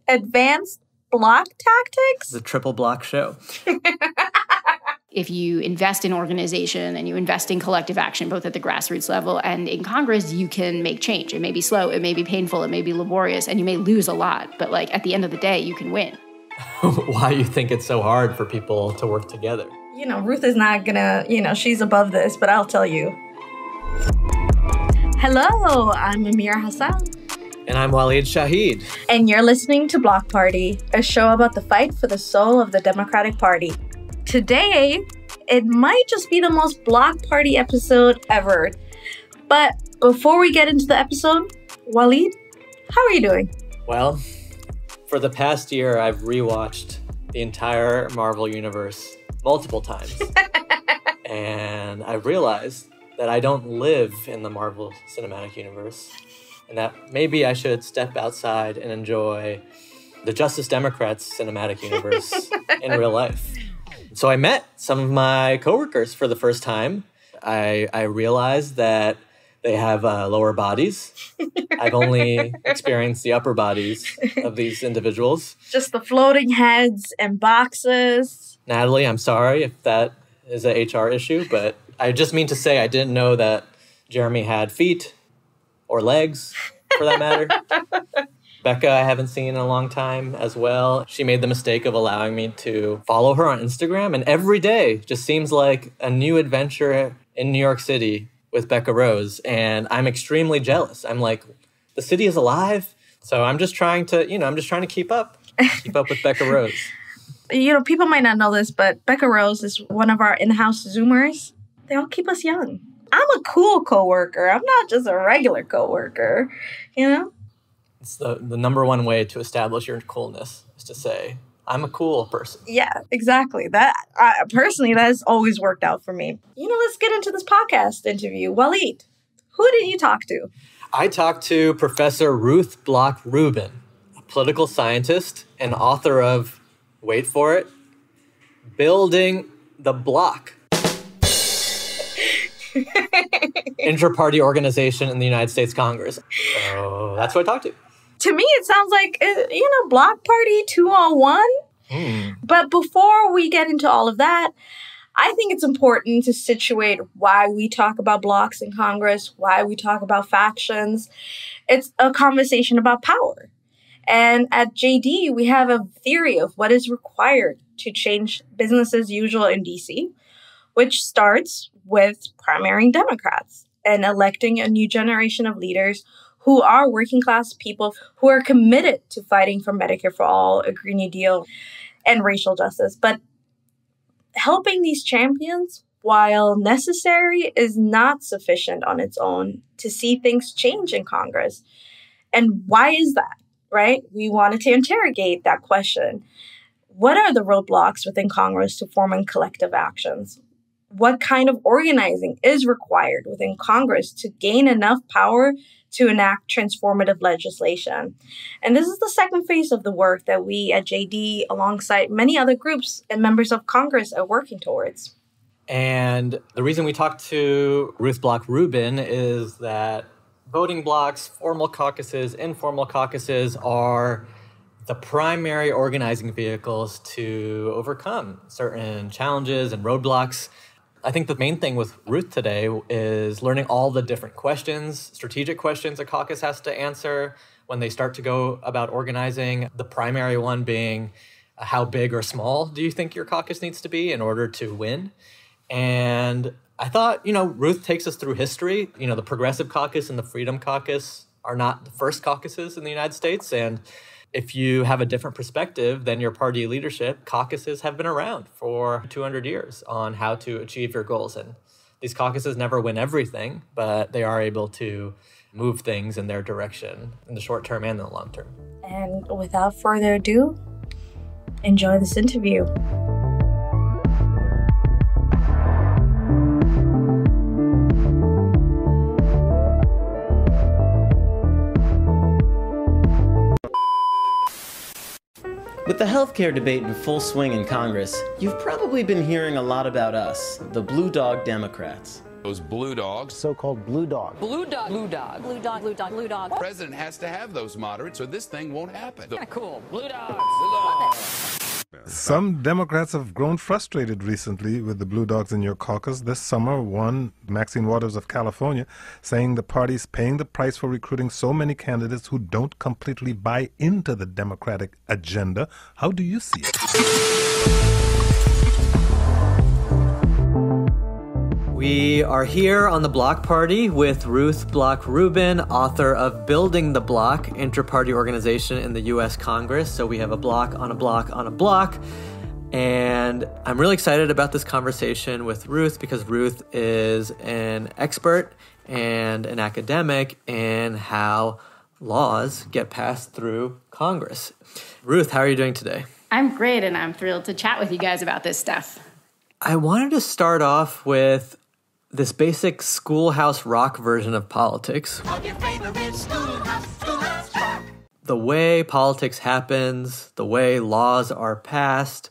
Advanced block tactics? The triple block show. If you invest in organization and you invest in collective action, both at the grassroots level and in Congress, you can make change. It may be slow, it may be painful, it may be laborious, and you may lose a lot. But like at the end of the day, you can win. Why you think it's so hard for people to work together? You know, Ruth is not gonna, she's above this, but I'll tell you. Hello, I'm Amira Hassan. And I'm Waleed Shahid. And you're listening to Bloc Party, a show about the fight for the soul of the Democratic Party. Today, it might just be the most Bloc Party episode ever. But before we get into the episode, Waleed, how are you doing? Well, for the past year, I've rewatched the entire Marvel universe multiple times. And I've realized that I don't live in the Marvel Cinematic Universe, and that maybe I should step outside and enjoy the Justice Democrats Cinematic Universe in real life. So I met some of my coworkers for the first time. I realized that they have lower bodies. I've only experienced the upper bodies of these individuals. Just the floating heads and boxes. Natalie, I'm sorry if that is an HR issue, but I just mean to say I didn't know that Jeremy had feet or legs, for that matter. Becca, I haven't seen in a long time as well. She made the mistake of allowing me to follow her on Instagram, and every day just seems like a new adventure in New York City with Becca Rose, and I'm extremely jealous. I'm like, the city is alive, so I'm just trying to, keep up with Becca Rose. People might not know this, but Becca Rose is one of our in-house Zoomers. They all keep us young. I'm a cool coworker. I'm not just a regular coworker, It's the number one way to establish your coolness is to say, I'm a cool person. Yeah, exactly. Personally, that has always worked out for me. Let's get into this podcast interview. Waleed, who did you talk to? I talked to Professor Ruth Bloch Rubin, a political scientist and author of, wait for it, Building the Bloc. Intraparty Organization in the United States Congress. So that's who I talked to. To me, it sounds like, Bloc Party 201. But before we get into all of that, I think it's important to situate why we talk about blocs in Congress, why we talk about factions. It's a conversation about power. And at JD, we have a theory of what is required to change business as usual in DC, which starts with primarying Democrats and electing a new generation of leaders who are working class people who are committed to fighting for Medicare for all, a Green New Deal, and racial justice. But helping these champions, while necessary, is not sufficient on its own to see things change in Congress. And why is that, right? We wanted to interrogate that question. What are the roadblocks within Congress to forming collective actions? What kind of organizing is required within Congress to gain enough power to enact transformative legislation? And this is the second phase of the work that we at JD, alongside many other groups and members of Congress, are working towards. And the reason we talked to Ruth Bloch Rubin is that voting blocs, formal caucuses, informal caucuses are the primary organizing vehicles to overcome certain challenges and roadblocks. I think the main thing with Ruth today is learning all the different questions, strategic questions a caucus has to answer when they start to go about organizing. The primary one being, how big or small do you think your caucus needs to be in order to win? And I thought, Ruth takes us through history. The Progressive Caucus and the Freedom Caucus are not the first caucuses in the United States. And if you have a different perspective than your party leadership, caucuses have been around for 200 years on how to achieve your goals. And these caucuses never win everything, but they are able to move things in their direction in the short term and in the long term. And without further ado, enjoy this interview. With the healthcare debate in full swing in Congress, you've probably been hearing a lot about us, the Blue Dog Democrats. Those blue dogs. So-called blue dog. Blue dog. Blue dog. Blue dog. Blue dog. Blue dog. The president has to have those moderates or this thing won't happen. Kind of cool. Blue dogs. Blue dogs. Some Democrats have grown frustrated recently with the blue dogs in your caucus. This summer, one, Maxine Waters of California, saying the party's paying the price for recruiting so many candidates who don't completely buy into the Democratic agenda. How do you see it? We are here on the Bloc Party with Ruth Bloch Rubin, author of Building the Bloc, Intraparty Organization in the U.S. Congress. So we have a block on a block on a block. And I'm really excited about this conversation with Ruth because Ruth is an expert and an academic in how laws get passed through Congress. Ruth, how are you doing today? I'm great, and I'm thrilled to chat with you guys about this stuff. I wanted to start off with this basic schoolhouse rock version of politics. The way politics happens, the way laws are passed,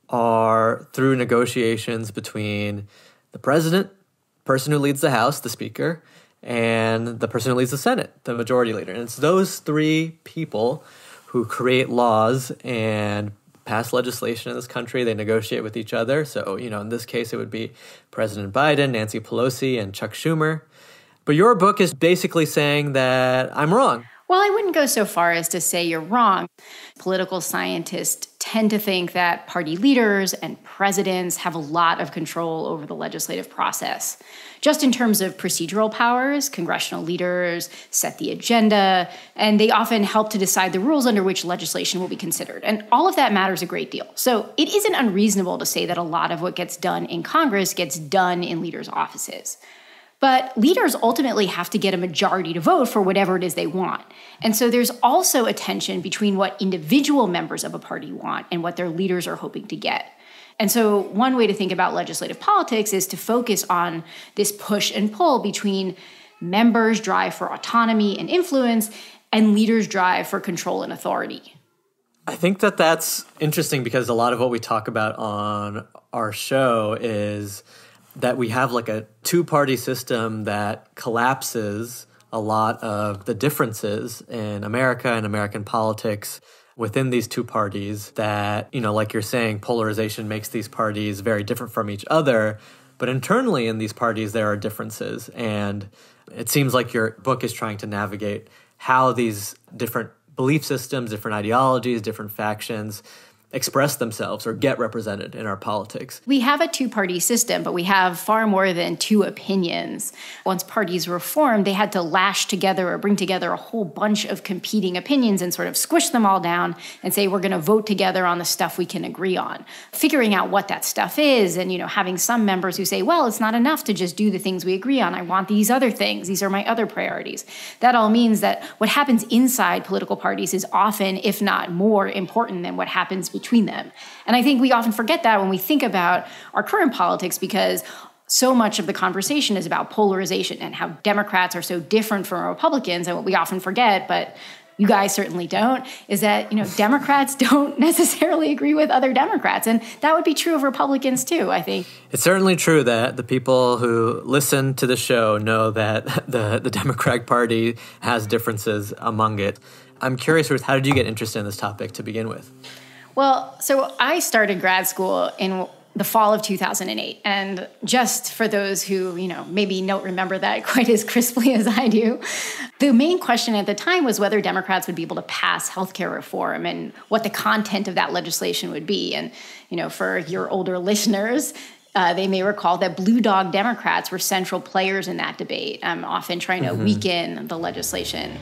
are through negotiations between the president, the person who leads the House, the Speaker, and the person who leads the Senate, the Majority Leader. And it's those three people who create laws and pass legislation in this country. They negotiate with each other. So, in this case, it would be President Biden, Nancy Pelosi, and Chuck Schumer. But your book is basically saying that I'm wrong. Well, I wouldn't go so far as to say you're wrong. Political scientists tend to think that party leaders and presidents have a lot of control over the legislative process. Just in terms of procedural powers, congressional leaders set the agenda, and they often help to decide the rules under which legislation will be considered. And all of that matters a great deal. So it isn't unreasonable to say that a lot of what gets done in Congress gets done in leaders' offices. But leaders ultimately have to get a majority to vote for whatever it is they want. And so there's also a tension between what individual members of a party want and what their leaders are hoping to get. And so one way to think about legislative politics is to focus on this push and pull between members' drive for autonomy and influence and leaders' drive for control and authority. I think that that's interesting because a lot of what we talk about on our show is that we have like a two-party system that collapses a lot of the differences in America and American politics within these two parties that, like you're saying, polarization makes these parties very different from each other. But internally in these parties, there are differences. And it seems like your book is trying to navigate how these different belief systems, different ideologies, different factions express themselves or get represented in our politics. We have a two-party system, but we have far more than two opinions. Once parties were formed, they had to lash together or bring together a whole bunch of competing opinions and sort of squish them all down and say, we're going to vote together on the stuff we can agree on. Figuring out what that stuff is and, having some members who say, well, it's not enough to just do the things we agree on. I want these other things. These are my other priorities. That all means that what happens inside political parties is often, if not more, important than what happens between them. And I think we often forget that when we think about our current politics because so much of the conversation is about polarization and how Democrats are so different from Republicans. And what we often forget, but you guys certainly don't, is that, Democrats don't necessarily agree with other Democrats. And that would be true of Republicans too, I think. It's certainly true that the people who listen to the show know that the Democratic Party has differences among it. I'm curious, Ruth, how did you get interested in this topic to begin with? Well, so I started grad school in the fall of 2008. And just for those who, maybe don't remember that quite as crisply as I do, the main question at the time was whether Democrats would be able to pass healthcare reform and what the content of that legislation would be. And, for your older listeners, they may recall that blue dog Democrats were central players in that debate, often trying to weaken the legislation.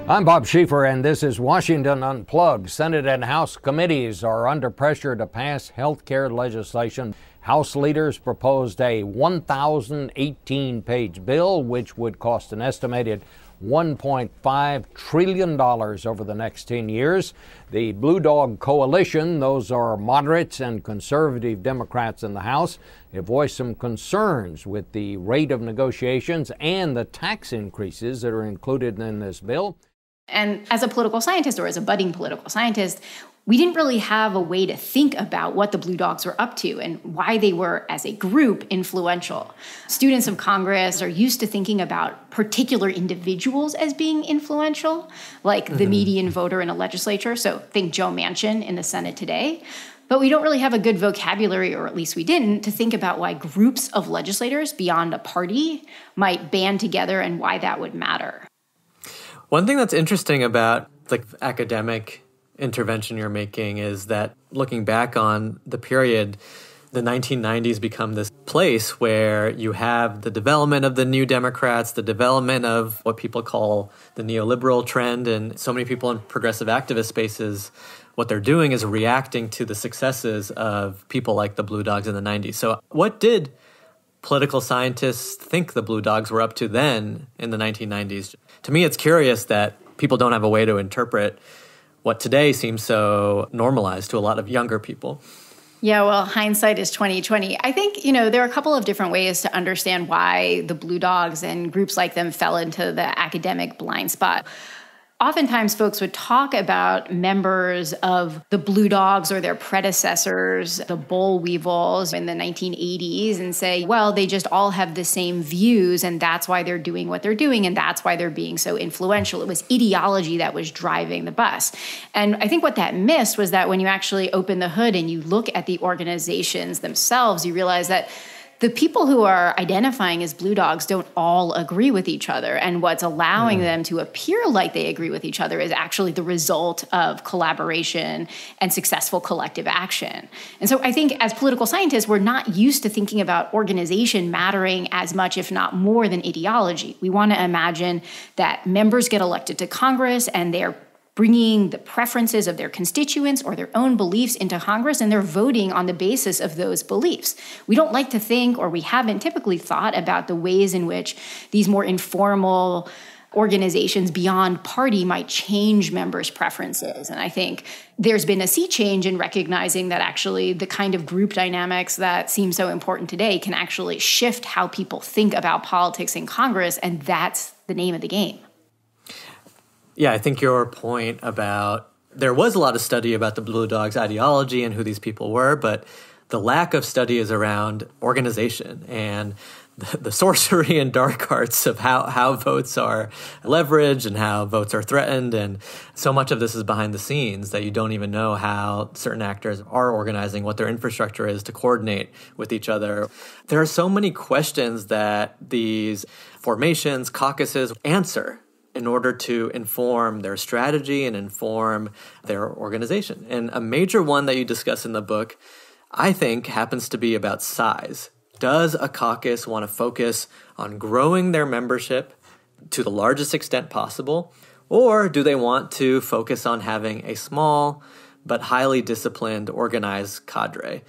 I'm Bob Schieffer, and this is Washington Unplugged. Senate and House committees are under pressure to pass health care legislation. House leaders proposed a 1,018-page bill, which would cost an estimated $1.5 trillion over the next 10 years. The Blue Dog Coalition, those are moderates and conservative Democrats in the House, have voiced some concerns with the rate of negotiations and the tax increases that are included in this bill. And as a political scientist or as a budding political scientist, we didn't really have a way to think about what the Blue Dogs were up to and why they were, as a group, influential. Students of Congress are used to thinking about particular individuals as being influential, like the median voter in a legislature. So think Joe Manchin in the Senate today. But we don't really have a good vocabulary, or at least we didn't, to think about why groups of legislators beyond a party might band together and why that would matter. One thing that's interesting about the academic intervention you're making is that looking back on the period, the 1990s become this place where you have the development of the New Democrats, the development of what people call the neoliberal trend, and so many people in progressive activist spaces, what they're doing is reacting to the successes of people like the Blue Dogs in the 90s. So what did political scientists think the Blue Dogs were up to then in the 1990s? To me, it's curious that people don't have a way to interpret what today seems so normalized to a lot of younger people. Yeah, well, hindsight is 20/20. I think, there are a couple of different ways to understand why the Blue Dogs and groups like them fell into the academic blind spot. Oftentimes, folks would talk about members of the Blue Dogs or their predecessors, the Boll Weevils in the 1980s, and say, well, they just all have the same views, and that's why they're doing what they're doing, and that's why they're being so influential. It was ideology that was driving the bus. And I think what that missed was that when you actually open the hood and you look at the organizations themselves, you realize that the people who are identifying as Blue Dogs don't all agree with each other. And what's allowing them to appear like they agree with each other is actually the result of collaboration and successful collective action. And so I think as political scientists, we're not used to thinking about organization mattering as much, if not more, than ideology. We want to imagine that members get elected to Congress and they're bringing the preferences of their constituents or their own beliefs into Congress, and they're voting on the basis of those beliefs. We don't like to think, or we haven't typically thought about the ways in which these more informal organizations beyond party might change members' preferences. And I think there's been a sea change in recognizing that actually the kind of group dynamics that seem so important today can actually shift how people think about politics in Congress, and that's the name of the game. Yeah, I think your point about there was a lot of study about the Blue Dogs ideology and who these people were, but the lack of study is around organization and the sorcery and dark arts of how votes are leveraged and how votes are threatened. And so much of this is behind the scenes that you don't even know how certain actors are organizing, what their infrastructure is to coordinate with each other. There are so many questions that these formations, caucuses answer in order to inform their strategy and inform their organization. And a major one that you discuss in the book, I think, happens to be about size. Does a caucus want to focus on growing their membership to the largest extent possible, or do they want to focus on having a small but highly disciplined, organized cadre?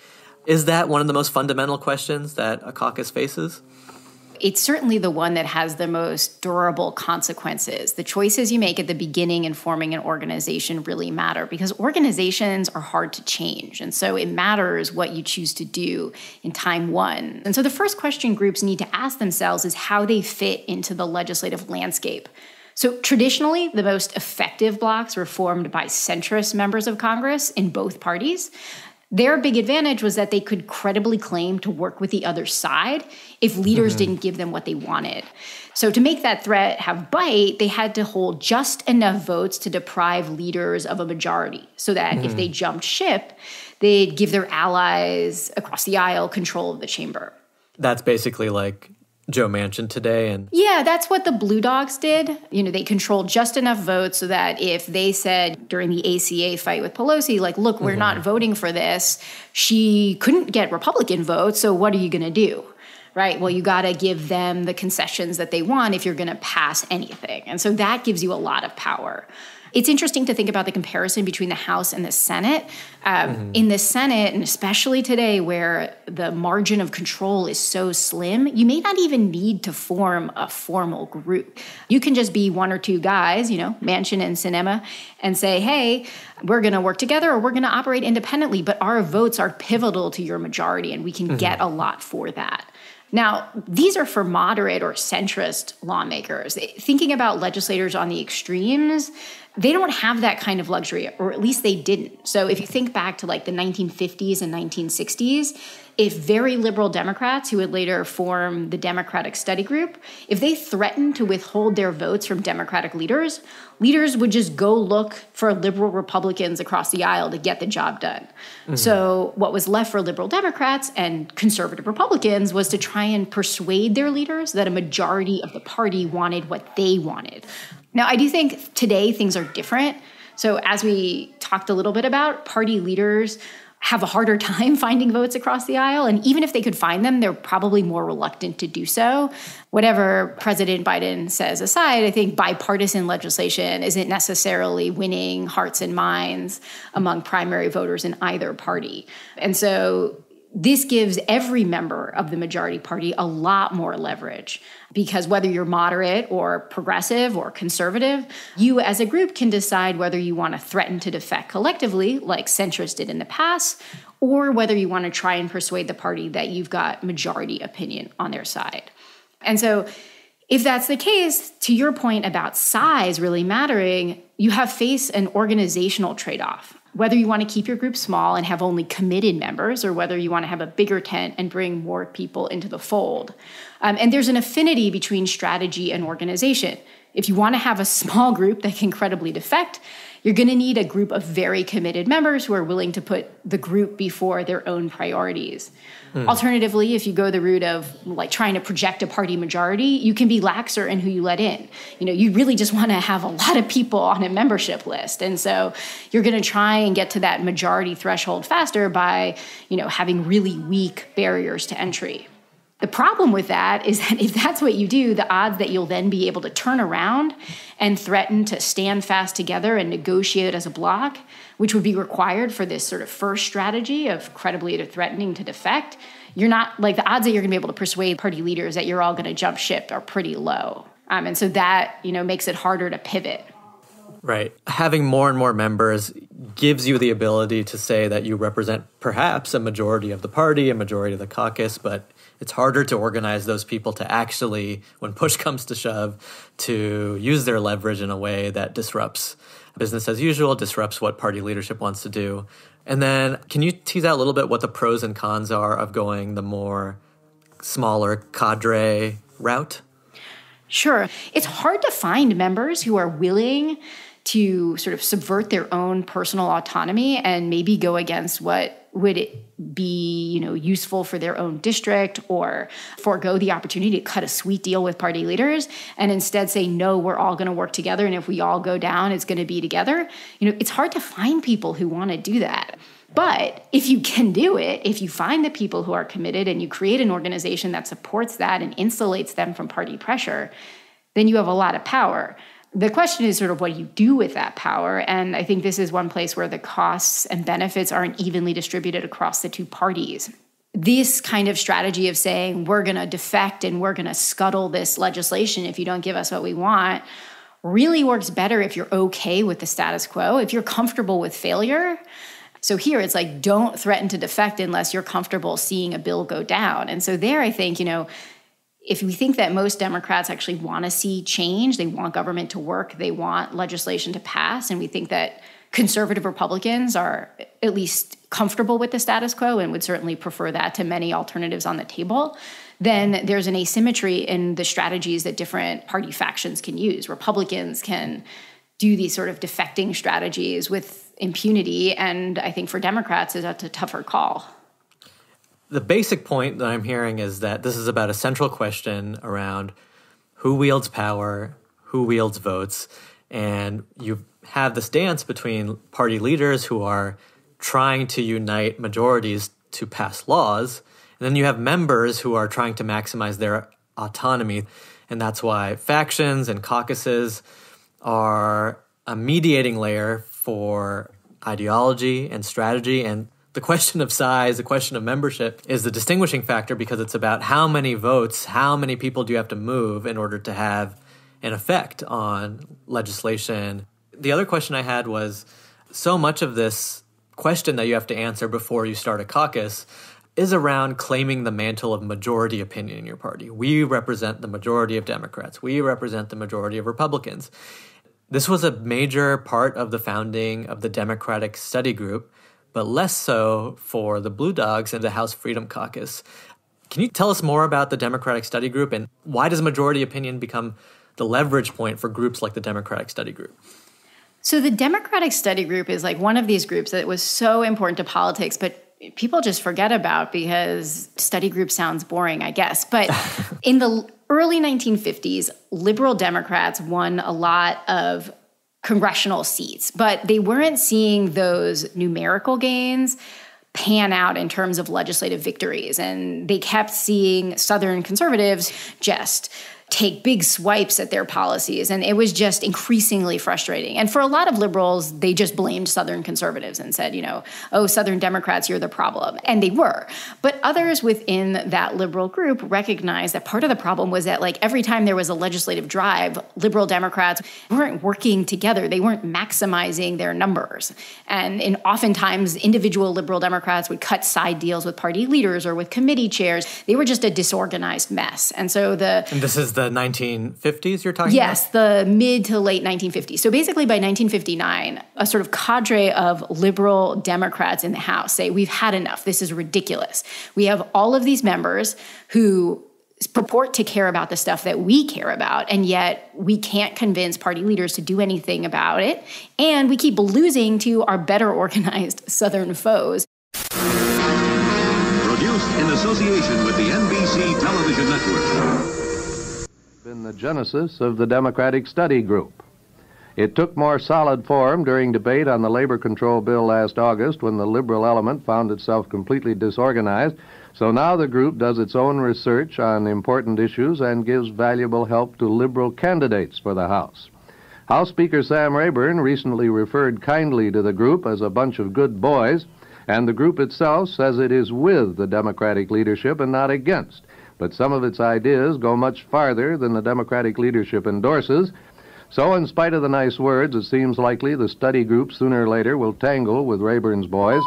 Is that one of the most fundamental questions that a caucus faces? It's certainly the one that has the most durable consequences. The choices you make at the beginning in forming an organization really matter because organizations are hard to change. And so it matters what you choose to do in time one. And so the first question groups need to ask themselves is how they fit into the legislative landscape. So traditionally, the most effective blocs were formed by centrist members of Congress in both parties. Their big advantage was that they could credibly claim to work with the other side if leaders didn't give them what they wanted. So to make that threat have bite, they had to hold just enough votes to deprive leaders of a majority so that if they jumped ship, they'd give their allies across the aisle control of the chamber. That's basically like Joe Manchin today. And yeah, that's what the Blue Dogs did. They controlled just enough votes so that if they said during the ACA fight with Pelosi, like, look, we're not voting for this, she couldn't get Republican votes, so what are you going to do? Right? Well, you got to give them the concessions that they want if you're going to pass anything. And so that gives you a lot of power. It's interesting to think about the comparison between the House and the Senate. In the Senate, and especially today where the margin of control is so slim, you may not even need to form a formal group. You can just be one or two guys, Manchin and Sinema, and say, hey, we're going to work together or we're going to operate independently, but our votes are pivotal to your majority and we can get a lot for that. Now, these are for moderate or centrist lawmakers. Thinking about legislators on the extremes, They don't have that kind of luxury, or at least they didn't. So if you think back to like the 1950s and 1960s, if very liberal Democrats who would later form the Democratic Study Group, if they threatened to withhold their votes from Democratic leaders, leaders would just go look for liberal Republicans across the aisle to get the job done. Mm-hmm. So what was left for liberal Democrats and conservative Republicans was to try and persuade their leaders that a majority of the party wanted what they wanted. Now, I do think today things are different. So as we talked a little bit about, party leaders have a harder time finding votes across the aisle. And even if they could find them, they're probably more reluctant to do so. Whatever President Biden says aside, I think bipartisan legislation isn't necessarily winning hearts and minds among primary voters in either party. And so this gives every member of the majority party a lot more leverage, because whether you're moderate or progressive or conservative, you as a group can decide whether you want to threaten to defect collectively, like centrists did in the past, or whether you want to try and persuade the party that you've got majority opinion on their side. And so if that's the case, to your point about size really mattering, you have faced an organizational trade-off. Whether you want to keep your group small and have only committed members, or whether you want to have a bigger tent and bring more people into the fold. And there's an affinity between strategy and organization. If you want to have a small group that can credibly defect, you're going to need a group of very committed members who are willing to put the group before their own priorities. Alternatively, if you go the route of like trying to project a party majority, you can be laxer in who you let in. You know, you really just want to have a lot of people on a membership list. And so you're going to try and get to that majority threshold faster by, having really weak barriers to entry. The problem with that is that if that's what you do, the odds that you'll then be able to turn around and threaten to stand fast together and negotiate as a bloc, which would be required for this sort of first strategy of credibly threatening to defect, you're not, like, the odds that you're going to be able to persuade party leaders that you're all going to jump ship are pretty low. And so that, makes it harder to pivot. Right. Having more and more members gives you the ability to say that you represent perhaps a majority of the party, a majority of the caucus, but it's harder to organize those people to actually, when push comes to shove, to use their leverage in a way that disrupts business as usual, disrupts what party leadership wants to do. And then can you tease out a little bit what the pros and cons are of going the more smaller cadre route? Sure. It's hard to find members who are willing to sort of subvert their own personal autonomy and maybe go against what would be, useful for their own district, or forego the opportunity to cut a sweet deal with party leaders and instead say, no, we're all going to work together. And if we all go down, it's going to be together. It's hard to find people who want to do that. But if you can do it, if you find the people who are committed and you create an organization that supports that and insulates them from party pressure, then you have a lot of power. The question is sort of what you do with that power. And I think this is one place where the costs and benefits aren't evenly distributed across the two parties. This kind of strategy of saying, we're going to defect and we're going to scuttle this legislation if you don't give us what we want, really works better if you're okay with the status quo, if you're comfortable with failure. So here it's like, don't threaten to defect unless you're comfortable seeing a bill go down. And so there I think, if we think that most Democrats actually want to see change, they want government to work, they want legislation to pass, and we think that conservative Republicans are at least comfortable with the status quo and would certainly prefer that to many alternatives on the table, then there's an asymmetry in the strategies that different party factions can use. Republicans can do these sort of defecting strategies with impunity, and I think for Democrats, that's a tougher call. The basic point that I'm hearing is that this is about a central question around who wields power, who wields votes, and you have this dance between party leaders who are trying to unite majorities to pass laws, and then you have members who are trying to maximize their autonomy, and that's why factions and caucuses are a mediating layer for ideology and strategy. And the question of size, the question of membership is the distinguishing factor, because it's about how many votes, how many people do you have to move in order to have an effect on legislation. The other question I had was, so much of this question that you have to answer before you start a caucus is around claiming the mantle of majority opinion in your party. We represent the majority of Democrats. We represent the majority of Republicans. This was a major part of the founding of the Democratic Study Group, but less so for the Blue Dogs and the House Freedom Caucus. Can you tell us more about the Democratic Study Group, and why does majority opinion become the leverage point for groups like the Democratic Study Group? So the Democratic Study Group is like one of these groups that was so important to politics, but people just forget about because study group sounds boring, I guess. But in the early 1950s, liberal Democrats won a lot of congressional seats, but they weren't seeing those numerical gains pan out in terms of legislative victories. And they kept seeing Southern conservatives just take big swipes at their policies. And it was just increasingly frustrating. And for a lot of liberals, they just blamed Southern conservatives and said, oh, Southern Democrats, you're the problem. And they were. But others within that liberal group recognized that part of the problem was that every time there was a legislative drive, liberal Democrats weren't working together. They weren't maximizing their numbers. And oftentimes, individual liberal Democrats would cut side deals with party leaders or with committee chairs. They were just a disorganized mess. And so And this is the 1950s you're talking Yes, the mid to late 1950s. So basically by 1959, a sort of cadre of liberal Democrats in the House say, we've had enough. This is ridiculous. We have all of these members who purport to care about the stuff that we care about, and yet we can't convince party leaders to do anything about it. And we keep losing to our better organized Southern foes. Produced in association with the NBC Television Network. Been the genesis of the Democratic Study Group. It took more solid form during debate on the labor control bill last August, when the liberal element found itself completely disorganized. So now the group does its own research on important issues and gives valuable help to liberal candidates for the House. House Speaker Sam Rayburn recently referred kindly to the group as a bunch of good boys, and the group itself says it is with the Democratic leadership and not against. But some of its ideas go much farther than the Democratic leadership endorses. So in spite of the nice words, it seems likely the study group sooner or later will tangle with Rayburn's boys.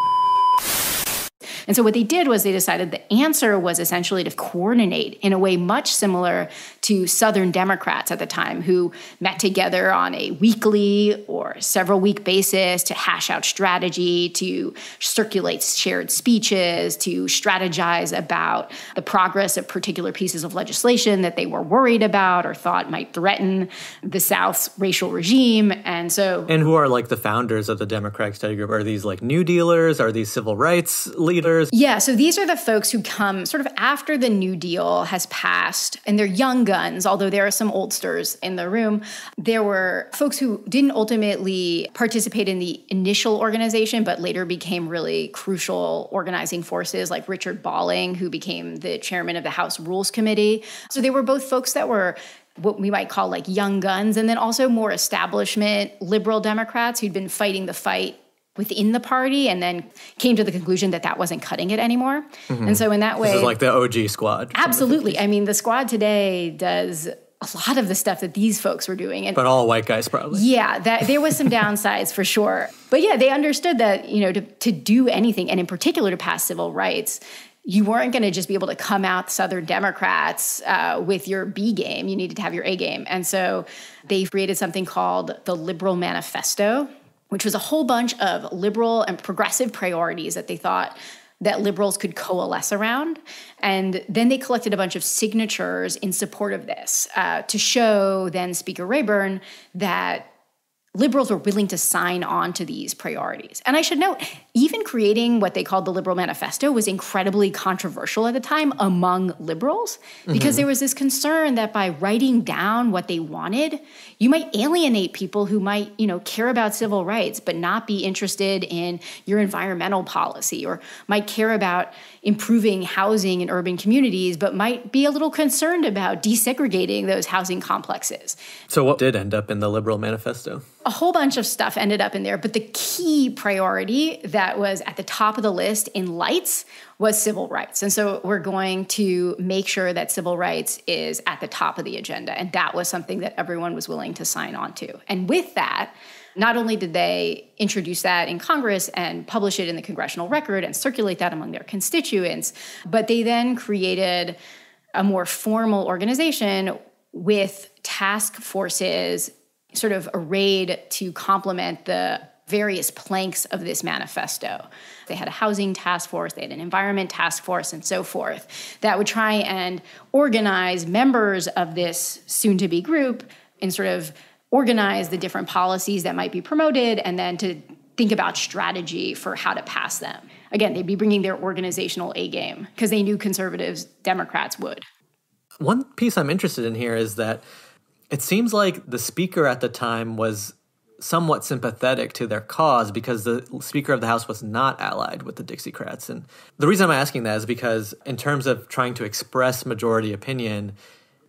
And so what they did was they decided the answer was essentially to coordinate in a way much similar to Southern Democrats at the time, who met together on a weekly or several week basis to hash out strategy, to circulate shared speeches, to strategize about the progress of particular pieces of legislation that they were worried about or thought might threaten the South's racial regime. And who are the founders of the Democratic Study Group? Are these New Dealers? Are these civil rights leaders? Yeah, so these are the folks who come sort of after the New Deal has passed, and they're young guns, although there are some oldsters in the room. There were folks who didn't ultimately participate in the initial organization, but later became really crucial organizing forces, like Richard Balling, who became the chairman of the House Rules Committee. So they were both folks that were what we might call young guns, and then also more establishment liberal Democrats who'd been fighting the fight within the party and then came to the conclusion that that wasn't cutting it anymore. Mm-hmm. And so in that way— This is the OG squad. Absolutely. I mean, the squad today does a lot of the stuff that these folks were doing. But all white guys, probably. Yeah, there was some downsides for sure. But yeah, they understood that, to do anything, and in particular to pass civil rights, you weren't going to just be able to come out Southern Democrats with your B game. You needed to have your A game. And so they created something called the Liberal Manifesto, which was a whole bunch of liberal and progressive priorities that they thought that liberals could coalesce around. And then they collected a bunch of signatures in support of this to show then Speaker Rayburn that liberals were willing to sign on to these priorities. And I should note, even creating what they called the Liberal Manifesto was incredibly controversial at the time among liberals, because there was this concern that by writing down what they wanted, you might alienate people who might, care about civil rights, but not be interested in your environmental policy, or might care about improving housing in urban communities, but might be a little concerned about desegregating those housing complexes. So what did end up in the Liberal Manifesto? A whole bunch of stuff ended up in there, but the key priority that was at the top of the list in lights was civil rights. And so we're going to make sure that civil rights is at the top of the agenda. And that was something that everyone was willing to sign on to. And with that, not only did they introduce that in Congress and publish it in the Congressional Record and circulate that among their constituents, but they then created a more formal organization with task forces sort of arrayed to complement the various planks of this manifesto. They had a housing task force, they had an environment task force, and so forth, that would try and organize members of this soon-to-be group and sort of organize the different policies that might be promoted and then to think about strategy for how to pass them. Again, they'd be bringing their organizational A game because they knew conservatives, Democrats would. One piece I'm interested in here is that it seems like the speaker at the time was somewhat sympathetic to their cause because the Speaker of the House was not allied with the Dixiecrats. And the reason I'm asking that is because in terms of trying to express majority opinion,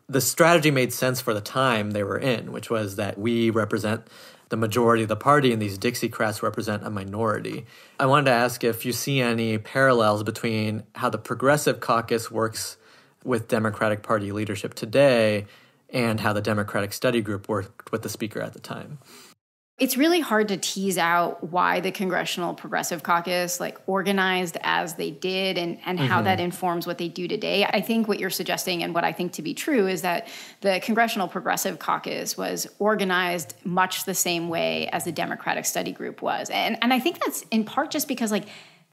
the strategy made sense for the time they were in, which was that we represent the majority of the party and these Dixiecrats represent a minority. I wanted to ask if you see any parallels between how the Progressive Caucus works with Democratic Party leadership today and how the Democratic Study Group worked with the Speaker at the time. It's really hard to tease out why the Congressional Progressive Caucus organized as they did and how that informs what they do today. I think what you're suggesting and what I think to be true is that the Congressional Progressive Caucus was organized much the same way as the Democratic Study Group was. And I think that's in part just because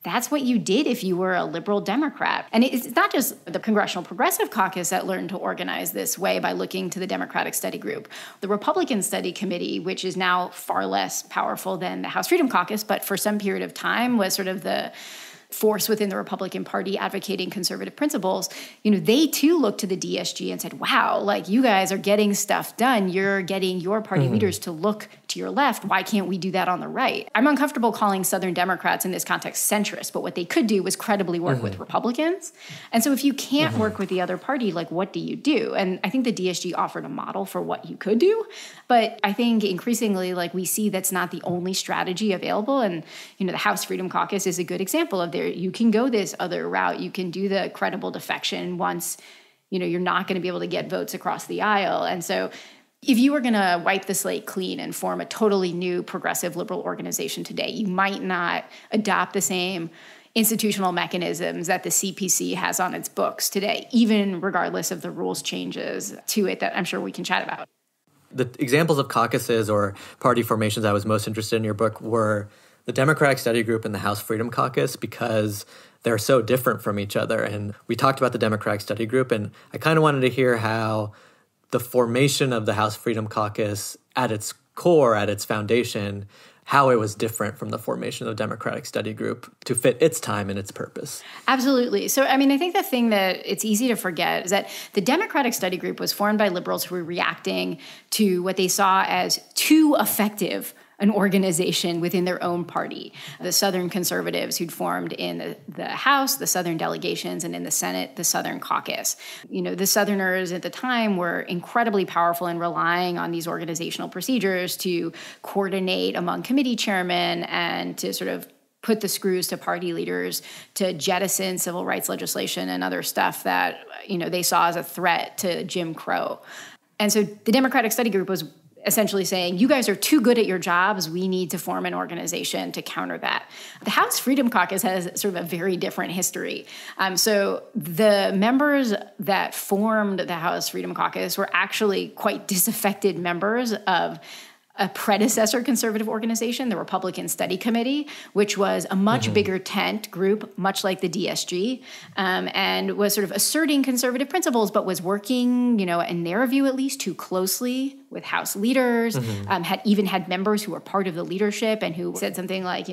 that's what you did if you were a liberal Democrat. And it's not just the Congressional Progressive Caucus that learned to organize this way by looking to the Democratic Study Group. The Republican Study Committee, which is now far less powerful than the House Freedom Caucus, but for some period of time was sort of the force within the Republican Party advocating conservative principles, they too looked to the DSG and said, wow, you guys are getting stuff done. You're getting your party leaders to look to your left. Why can't we do that on the right? I'm uncomfortable calling Southern Democrats in this context centrist, but what they could do was credibly work with Republicans. And so if you can't work with the other party, what do you do? And I think the DSG offered a model for what you could do. But I think increasingly, we see that's not the only strategy available. And, the House Freedom Caucus is a good example of you can go this other route. You can do the credible defection once, you're not going to be able to get votes across the aisle. And so if you were going to wipe the slate clean and form a totally new progressive liberal organization today, you might not adopt the same institutional mechanisms that the CPC has on its books today, even regardless of the rules changes to it that I'm sure we can chat about. The examples of caucuses or party formations I was most interested in your book were the Democratic Study Group and the House Freedom Caucus because they're so different from each other. And we talked about the Democratic Study Group, and I kind of wanted to hear how the formation of the House Freedom Caucus at its core, at its foundation, how it was different from the formation of the Democratic Study Group to fit its time and its purpose. Absolutely. So, I think the thing that it's easy to forget is that the Democratic Study Group was formed by liberals who were reacting to what they saw as too effective an organization within their own party. The Southern conservatives who'd formed in the House, the Southern delegations, and in the Senate, the Southern Caucus. The Southerners at the time were incredibly powerful in relying on these organizational procedures to coordinate among committee chairmen and to sort of put the screws to party leaders to jettison civil rights legislation and other stuff that, they saw as a threat to Jim Crow. And so the Democratic Study Group was essentially saying, you guys are too good at your jobs. We need to form an organization to counter that. The House Freedom Caucus has sort of a very different history. So the members that formed the House Freedom Caucus were actually quite disaffected members of a predecessor conservative organization, the Republican Study Committee, which was a much bigger tent group, much like the DSG, and was sort of asserting conservative principles, but was working, in their view at least, too closely with House leaders, had members who were part of the leadership and who said something like,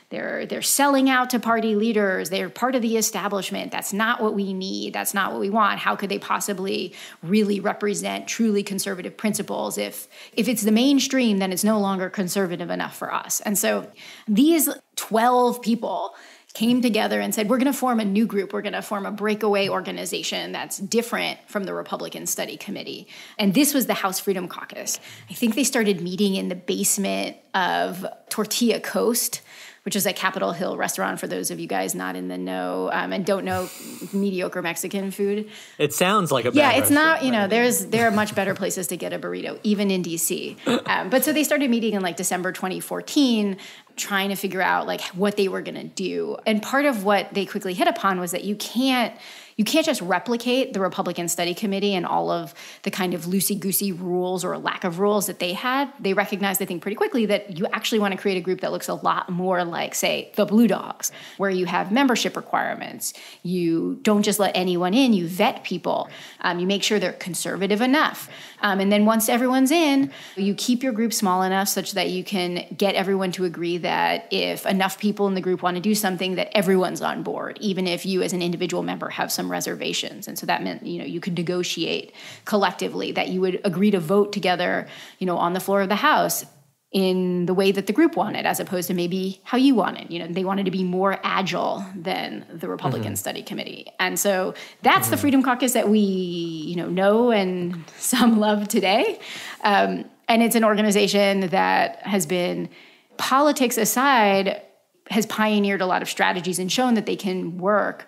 they're selling out to party leaders, they're part of the establishment, that's not what we need, that's not what we want. How could they possibly really represent truly conservative principles? If it's the mainstream, then it's no longer conservative enough for us. And so these 12 people came together and said, we're going to form a new group. We're going to form a breakaway organization that's different from the Republican Study Committee. And this was the House Freedom Caucus. I think they started meeting in the basement of Tortilla Coast, which is a Capitol Hill restaurant for those of you guys not in the know and don't know mediocre Mexican food. It sounds like a bad it's not, there are much better places to get a burrito, even in D.C. But so they started meeting in December 2014, trying to figure out what they were going to do. And part of what they quickly hit upon was that you can't you can't just replicate the Republican Study Committee and all of the kind of loosey-goosey rules or lack of rules that they had. They recognized, I think, pretty quickly that you actually want to create a group that looks a lot more like, say, the Blue Dogs, where you have membership requirements. You don't just let anyone in, you vet people. You make sure they're conservative enough. And then once everyone's in, you keep your group small enough such that you can get everyone to agree that if enough people in the group want to do something, that everyone's on board, even if you as an individual member have some reservations. And so that meant, you could negotiate collectively, that you would agree to vote together, on the floor of the House in the way that the group wanted, as opposed to maybe how you wanted. They wanted to be more agile than the Republican Study Committee. And so that's the Freedom Caucus that we, know and some love today. And it's an organization that has been, politics aside, has pioneered a lot of strategies and shown that they can work,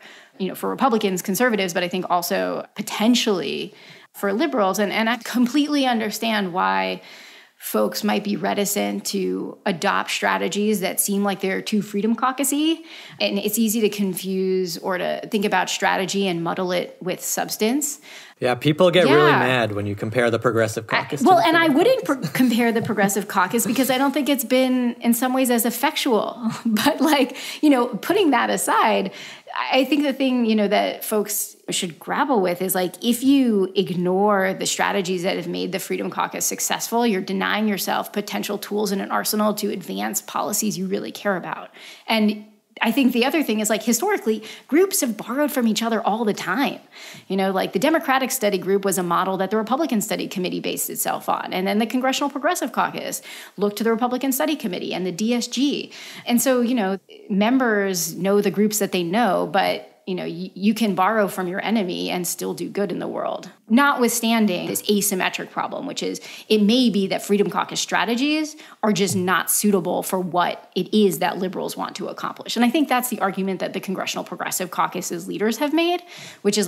for Republicans, conservatives, but I think also potentially for liberals. And I completely understand why folks might be reticent to adopt strategies that seem like they're too Freedom Caucus-y. And it's easy to confuse or to think about strategy and muddle it with substance. Yeah, people get really mad when you compare the Progressive Caucus. And I wouldn't compare the Progressive Caucus because I don't think it's been in some ways as effectual. But putting that aside, I think the thing, that folks should grapple with is if you ignore the strategies that have made the Freedom Caucus successful, you're denying yourself potential tools in an arsenal to advance policies you really care about. And I think the other thing is historically, groups have borrowed from each other all the time. The Democratic Study Group was a model that the Republican Study Committee based itself on. And then the Congressional Progressive Caucus looked to the Republican Study Committee and the DSG. And so, members know the groups that they know, but you can borrow from your enemy and still do good in the world. Notwithstanding this asymmetric problem, which is it may be that Freedom Caucus strategies are just not suitable for what it is that liberals want to accomplish. And I think that's the argument that the Congressional Progressive Caucus's leaders have made, which is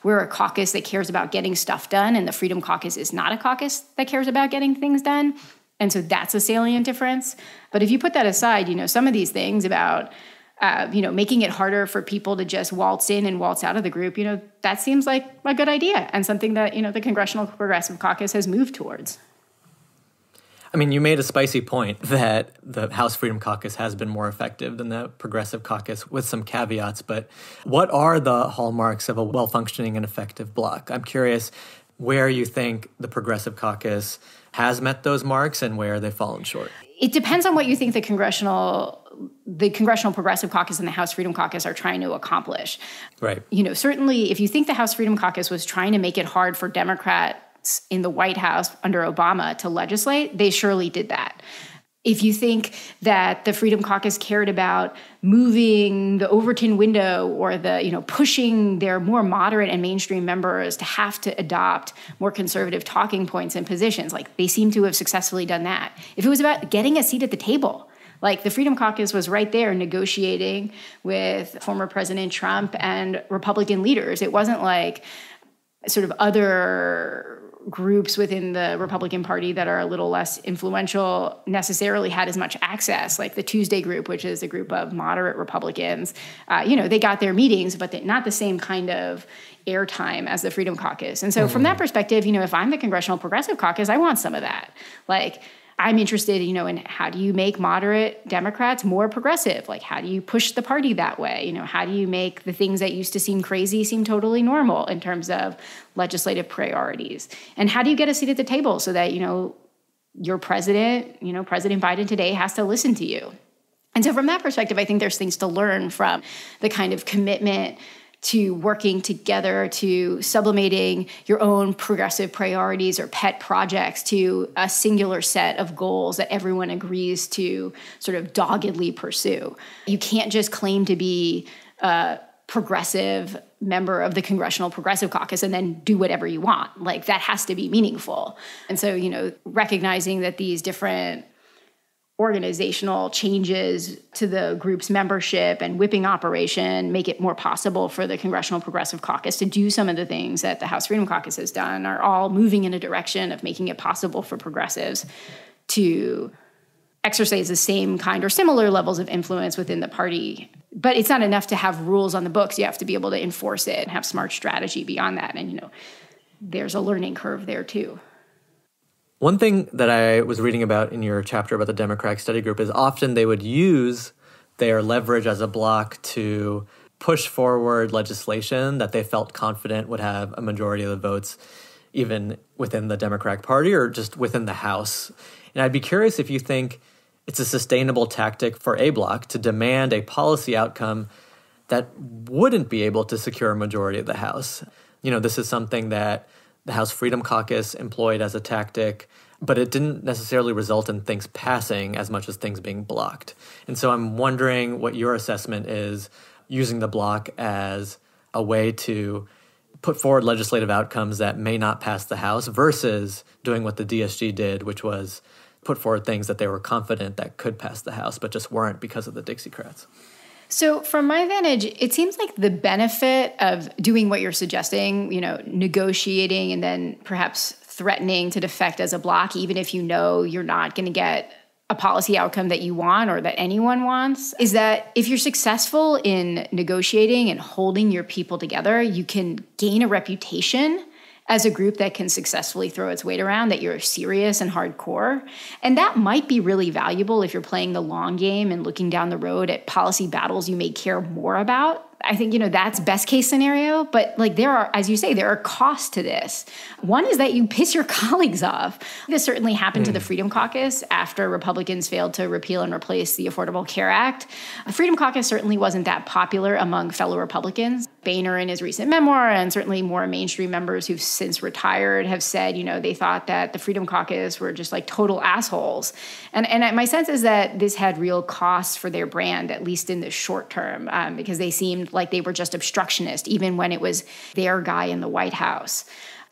we're a caucus that cares about getting stuff done, and the Freedom Caucus is not a caucus that cares about getting things done. And so that's a salient difference. But if you put that aside, some of these things about making it harder for people to just waltz in and waltz out of the group, that seems like a good idea and something that, the Congressional Progressive Caucus has moved towards. I mean, you made a spicy point that the House Freedom Caucus has been more effective than the Progressive Caucus with some caveats, but what are the hallmarks of a well-functioning and effective bloc? I'm curious where you think the Progressive Caucus has met those marks and where they've fallen short. It depends on what you think the Congressional Progressive Caucus and the House Freedom Caucus are trying to accomplish. Right. Certainly if you think the House Freedom Caucus was trying to make it hard for Democrats in the White House under Obama to legislate, they surely did that. If you think that the Freedom Caucus cared about moving the Overton window or pushing their more moderate and mainstream members to have to adopt more conservative talking points and positions, they seem to have successfully done that. If it was about getting a seat at the table, the Freedom Caucus was right there negotiating with former President Trump and Republican leaders. It wasn't sort of other groups within the Republican Party that are a little less influential necessarily had as much access, like the Tuesday Group, which is a group of moderate Republicans. They got their meetings, but not the same kind of airtime as the Freedom Caucus. And so from that perspective, if I'm the Congressional Progressive Caucus, I want some of that. I'm interested, in how do you make moderate Democrats more progressive? How do you push the party that way? How do you make the things that used to seem crazy seem totally normal in terms of legislative priorities? And how do you get a seat at the table so that, your president, President Biden today has to listen to you? And so from that perspective, I think there's things to learn from the kind of commitment to working together, to sublimating your own progressive priorities or pet projects to a singular set of goals that everyone agrees to sort of doggedly pursue. You can't just claim to be a progressive member of the Congressional Progressive Caucus and then do whatever you want. That has to be meaningful. And so, recognizing that these different organizational changes to the group's membership and whipping operation make it more possible for the Congressional Progressive Caucus to do some of the things that the House Freedom Caucus has done are all moving in a direction of making it possible for progressives to exercise the same kind or similar levels of influence within the party. But it's not enough to have rules on the books. You have to be able to enforce it and have smart strategy beyond that. And, there's a learning curve there too. One thing that I was reading about in your chapter about the Democratic Study Group is often they would use their leverage as a bloc to push forward legislation that they felt confident would have a majority of the votes, even within the Democratic Party or just within the House. And I'd be curious if you think it's a sustainable tactic for a bloc to demand a policy outcome that wouldn't be able to secure a majority of the House. This is something that the House Freedom Caucus employed as a tactic, but it didn't necessarily result in things passing as much as things being blocked. And so I'm wondering what your assessment is using the bloc as a way to put forward legislative outcomes that may not pass the House versus doing what the DSG did, which was put forward things that they were confident that could pass the House, but just weren't because of the Dixiecrats. So from my vantage, it seems like the benefit of doing what you're suggesting, negotiating and then perhaps threatening to defect as a bloc, even if you know you're not going to get a policy outcome that you want or that anyone wants, is that if you're successful in negotiating and holding your people together, you can gain a reputation as a group that can successfully throw its weight around, that you're serious and hardcore. And that might be really valuable if you're playing the long game and looking down the road at policy battles you may care more about. I think, that's best case scenario. But there are, as you say, there are costs to this. One is that you piss your colleagues off. This certainly happened to the Freedom Caucus after Republicans failed to repeal and replace the Affordable Care Act. The Freedom Caucus certainly wasn't that popular among fellow Republicans. Boehner, in his recent memoir, and certainly more mainstream members who've since retired, have said, they thought that the Freedom Caucus were just total assholes. And my sense is that this had real costs for their brand, at least in the short term, because they seemed like they were just obstructionist, even when it was their guy in the White House.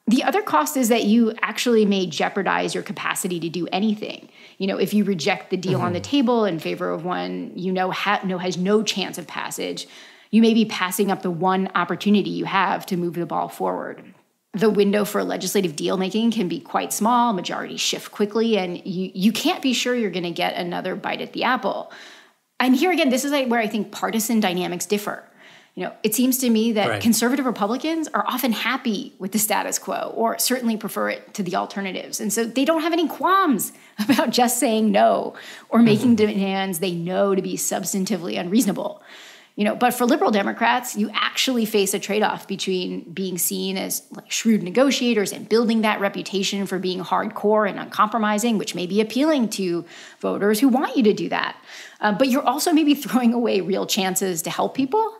The other cost is that you actually may jeopardize your capacity to do anything. If you reject the deal on the table in favor of one has no chance of passage, you may be passing up the one opportunity you have to move the ball forward. The window for legislative deal-making can be quite small, majorities shift quickly, and you can't be sure you're going to get another bite at the apple. And here again, this is where I think partisan dynamics differ. It seems to me that conservative Republicans are often happy with the status quo, or certainly prefer it to the alternatives. And so they don't have any qualms about just saying no or making demands they know to be substantively unreasonable. But for liberal Democrats, you actually face a trade-off between being seen as shrewd negotiators and building that reputation for being hardcore and uncompromising, which may be appealing to voters who want you to do that. But you're also maybe throwing away real chances to help people.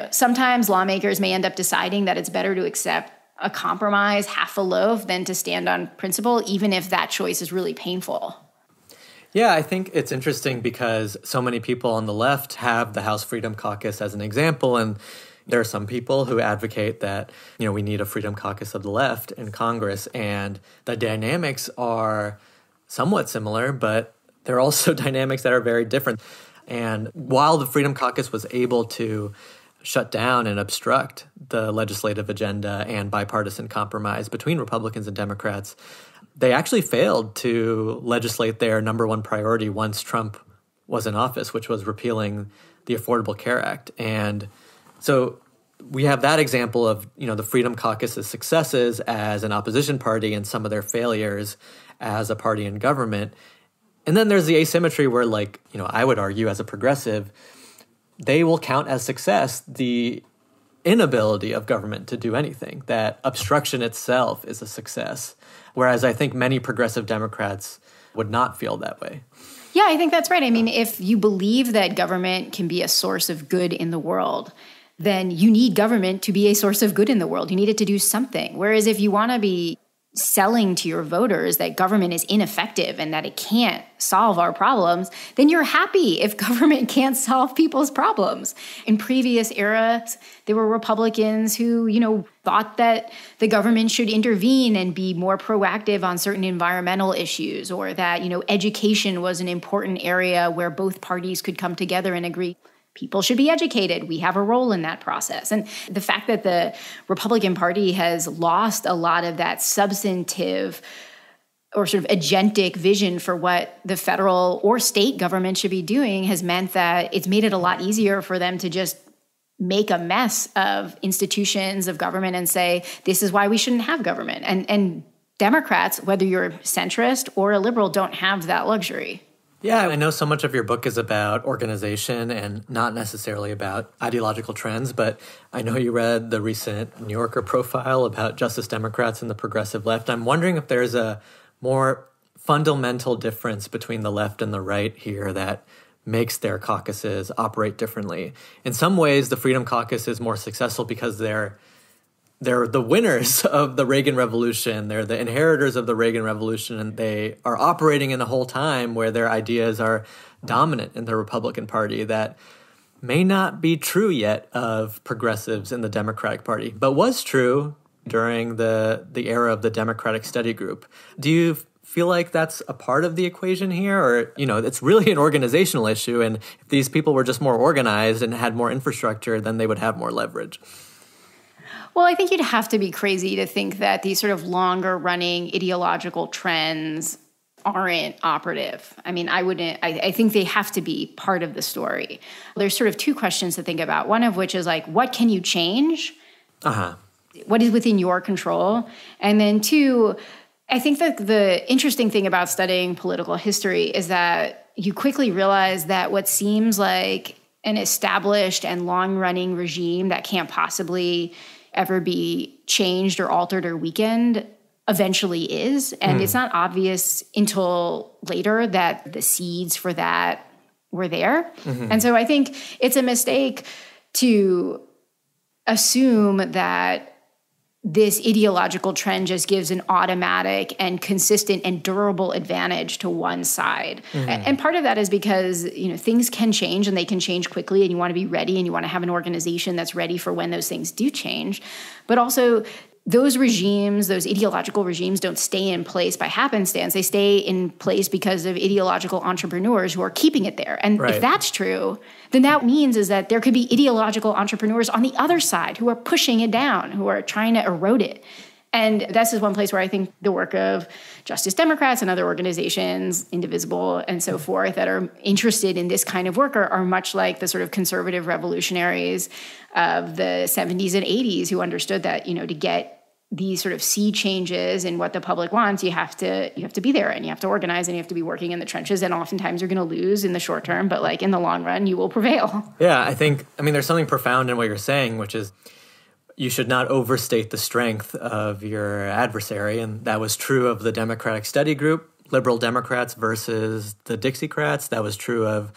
Sometimes lawmakers may end up deciding that it's better to accept a compromise, half a loaf, than to stand on principle, even if that choice is really painful. Yeah, I think it's interesting because so many people on the left have the House Freedom Caucus as an example, and there are some people who advocate that, we need a Freedom Caucus of the left in Congress, and the dynamics are somewhat similar, but there are also dynamics that are very different. And while the Freedom Caucus was able to shut down and obstruct the legislative agenda and bipartisan compromise between Republicans and Democrats, they actually failed to legislate their number one priority once Trump was in office, which was repealing the Affordable Care Act. And so we have that example of, the Freedom Caucus's successes as an opposition party and some of their failures as a party in government. And then there's the asymmetry where, I would argue as a progressive, they will count as success the inability of government to do anything, that obstruction itself is a success. Whereas I think many progressive Democrats would not feel that way. Yeah, I think that's right. If you believe that government can be a source of good in the world, then you need government to be a source of good in the world. You need it to do something. Whereas if you want to be selling to your voters that government is ineffective and that it can't solve our problems, then you're happy if government can't solve people's problems. In previous eras, there were Republicans who, thought that the government should intervene and be more proactive on certain environmental issues, or that, education was an important area where both parties could come together and agree people should be educated. We have a role in that process. And the fact that the Republican Party has lost a lot of that substantive or sort of agentic vision for what the federal or state government should be doing has meant that it's made it a lot easier for them to just make a mess of institutions of government and say, this is why we shouldn't have government. And Democrats, whether you're centrist or a liberal, don't have that luxury. Yeah, I know so much of your book is about organization and not necessarily about ideological trends, but I know you read the recent New Yorker profile about Justice Democrats and the progressive left. I'm wondering if there's a more fundamental difference between the left and the right here that makes their caucuses operate differently. In some ways, the Freedom Caucus is more successful because they're the winners of the Reagan Revolution. They're the inheritors of the Reagan Revolution, and they are operating in a whole time where their ideas are dominant in the Republican Party. That may not be true yet of progressives in the Democratic Party, but was true during the era of the Democratic Study Group. Do you feel like that's a part of the equation here? Or, it's really an organizational issue, and if these people were just more organized and had more infrastructure, then they would have more leverage? Well, I think you'd have to be crazy to think that these sort of longer-running ideological trends aren't operative. I mean, I think they have to be part of the story. There's sort of two questions to think about, one of which is like, what can you change? What is within your control? And then two, I think that the interesting thing about studying political history is that you quickly realize that what seems like an established and long-running regime that can't possibly ever be changed or altered or weakened eventually is. And it's not obvious until later that the seeds for that were there. And so I think it's a mistake to assume that this ideological trend just gives an automatic and consistent and durable advantage to one side. And part of that is because, things can change and they can change quickly, and you want to be ready and you want to have an organization that's ready for when those things do change. But also, those regimes, those ideological regimes, don't stay in place by happenstance. They stay in place because of ideological entrepreneurs who are keeping it there. And if that's true, then that means is that there could be ideological entrepreneurs on the other side who are pushing it down, who are trying to erode it. And this is one place where I think the work of Justice Democrats and other organizations, Indivisible and so forth, that are interested in this kind of work are much like the sort of conservative revolutionaries of the 70s and 80s who understood that, to get these sort of sea changes in what the public wants, you have to be there, and you have to organize, and you have to be working in the trenches. And oftentimes you're going to lose in the short term, but like in the long run, you will prevail. Yeah, I mean, there's something profound in what you're saying, which is you should not overstate the strength of your adversary. And that was true of the Democratic Study Group, liberal Democrats versus the Dixiecrats. That was true of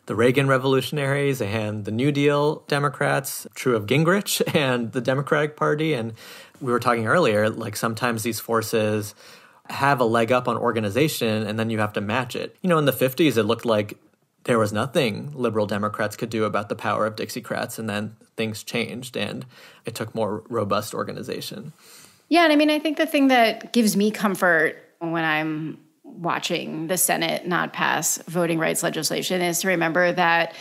the Reagan revolutionaries and the New Deal Democrats, true of Gingrich and the Democratic Party. And we were talking earlier, like sometimes these forces have a leg up on organization and then you have to match it. In the 50s, it looked like there was nothing liberal Democrats could do about the power of Dixiecrats, and then things changed and it took more robust organization. Yeah, and I mean, I think the thing that gives me comfort when I'm watching the Senate not pass voting rights legislation is to remember that,